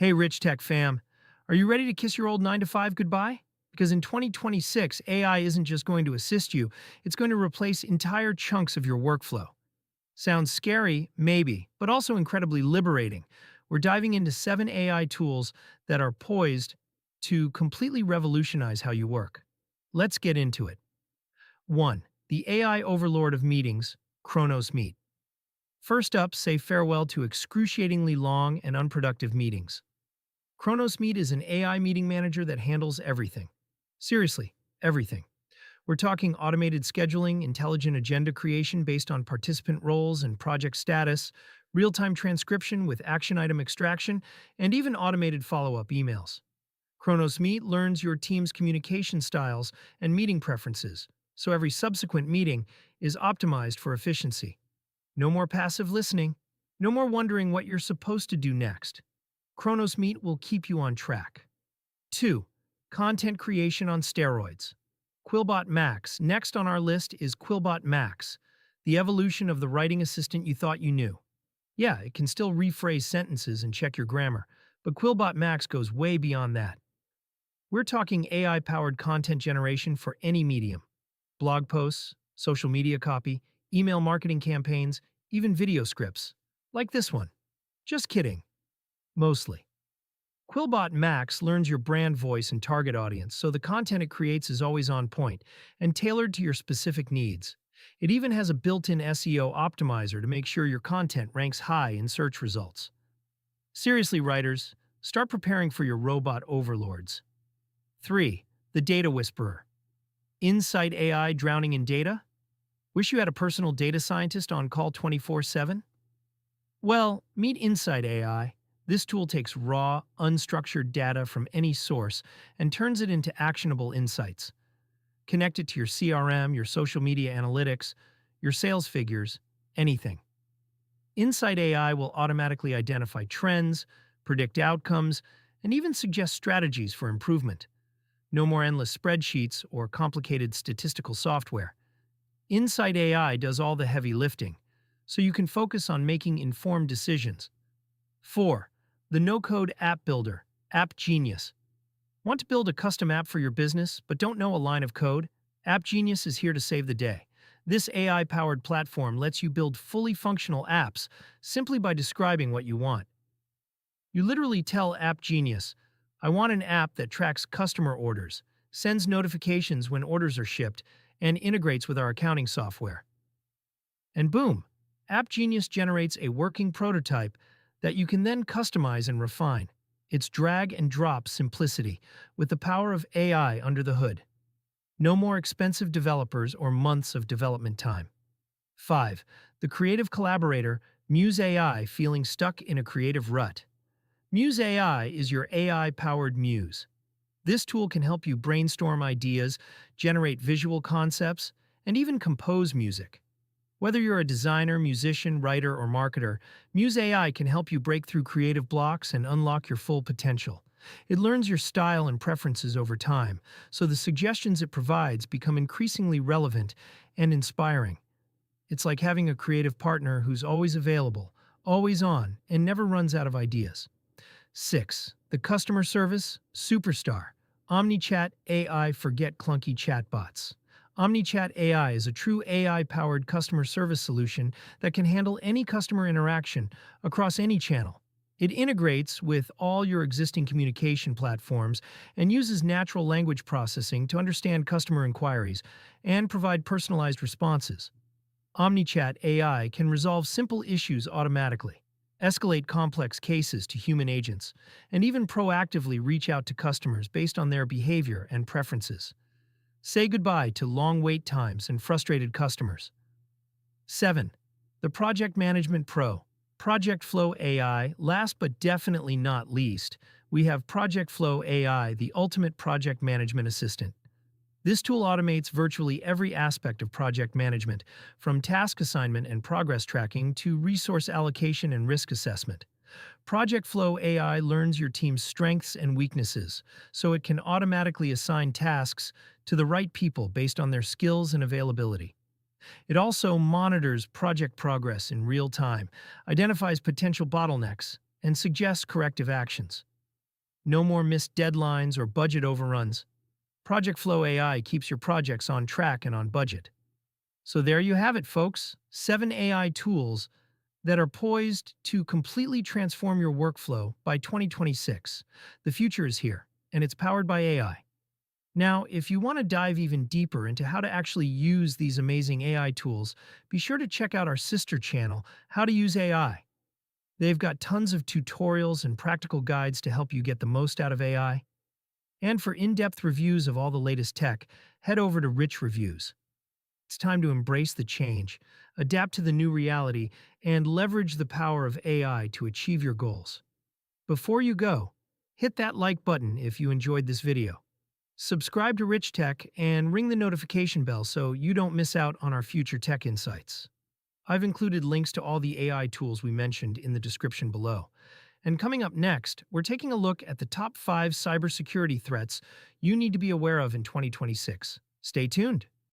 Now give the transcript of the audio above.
Hey, RichTech fam, are you ready to kiss your old 9 to 5 goodbye? Because in 2026, AI isn't just going to assist you, it's going to replace entire chunks of your workflow. Sounds scary, maybe, but also incredibly liberating. We're diving into 7 AI tools that are poised to completely revolutionize how you work. Let's get into it. 1. The AI overlord of meetings, Kronos Meet. First up, say farewell to excruciatingly long and unproductive meetings. Kronos Meet is an AI meeting manager that handles everything. Seriously, everything. We're talking automated scheduling, intelligent agenda creation based on participant roles and project status, real-time transcription with action item extraction, and even automated follow-up emails. Kronos Meet learns your team's communication styles and meeting preferences, so every subsequent meeting is optimized for efficiency. No more passive listening. No more wondering what you're supposed to do next. Kronos Meet will keep you on track. 2. Content creation on steroids. Quillbot Max. Next on our list is Quillbot Max, the evolution of the writing assistant you thought you knew. Yeah, it can still rephrase sentences and check your grammar, but Quillbot Max goes way beyond that. We're talking AI-powered content generation for any medium. Blog posts, social media copy, email marketing campaigns, even video scripts. Like this one. Just kidding. Mostly. Quillbot Max learns your brand voice and target audience, so the content it creates is always on point and tailored to your specific needs. It even has a built-in SEO optimizer to make sure your content ranks high in search results. Seriously, writers, start preparing for your robot overlords. 3. The Data Whisperer. Insight AI drowning in data? Wish you had a personal data scientist on call 24/7? Well, meet Insight AI. This tool takes raw, unstructured data from any source and turns it into actionable insights. Connect it to your CRM, your social media analytics, your sales figures, anything. Insight AI will automatically identify trends, predict outcomes, and even suggest strategies for improvement. No more endless spreadsheets or complicated statistical software. Insight AI does all the heavy lifting, so you can focus on making informed decisions. 4. The no-code app builder, App Genius. Want to build a custom app for your business, but don't know a line of code? App Genius is here to save the day. This AI-powered platform lets you build fully functional apps simply by describing what you want. You literally tell App Genius, I want an app that tracks customer orders, sends notifications when orders are shipped, and integrates with our accounting software. And boom, App Genius generates a working prototype that you can then customize and refine. It's drag and drop simplicity with the power of AI under the hood. No more expensive developers or months of development time. 5. The creative collaborator, Muse AI, feeling stuck in a creative rut. Muse AI is your AI-powered muse. This tool can help you brainstorm ideas, generate visual concepts, and even compose music. Whether you're a designer, musician, writer, or marketer, Muse AI can help you break through creative blocks and unlock your full potential. It learns your style and preferences over time, so the suggestions it provides become increasingly relevant and inspiring. It's like having a creative partner who's always available, always on, and never runs out of ideas. 6. The customer service superstar. OmniChat AI, forget clunky chatbots. OmniChat AI is a true AI-powered customer service solution that can handle any customer interaction across any channel. It integrates with all your existing communication platforms and uses natural language processing to understand customer inquiries and provide personalized responses. OmniChat AI can resolve simple issues automatically, escalate complex cases to human agents, and even proactively reach out to customers based on their behavior and preferences. Say goodbye to long wait times and frustrated customers. 7. The Project Management Pro. Project Flow AI. Last but definitely not least, we have Project Flow AI, the ultimate project management assistant. This tool automates virtually every aspect of project management, from task assignment and progress tracking to resource allocation and risk assessment. Project Flow AI learns your team's strengths and weaknesses, so it can automatically assign tasks to the right people based on their skills and availability. It also monitors project progress in real time, identifies potential bottlenecks, and suggests corrective actions. No more missed deadlines or budget overruns. Project Flow AI keeps your projects on track and on budget. So there you have it, folks. 7 AI tools that are poised to completely transform your workflow by 2026. The future is here, and it's powered by AI. Now, if you want to dive even deeper into how to actually use these amazing AI tools, be sure to check out our sister channel, How to Use AI. They've got tons of tutorials and practical guides to help you get the most out of AI. And for in-depth reviews of all the latest tech, head over to Rich Reviews. It's time to embrace the change, adapt to the new reality, and leverage the power of AI to achieve your goals. Before you go, hit that like button if you enjoyed this video. Subscribe to RichTech and ring the notification bell so you don't miss out on our future tech insights. I've included links to all the AI tools we mentioned in the description below. And coming up next, we're taking a look at the top 5 cybersecurity threats you need to be aware of in 2026. Stay tuned.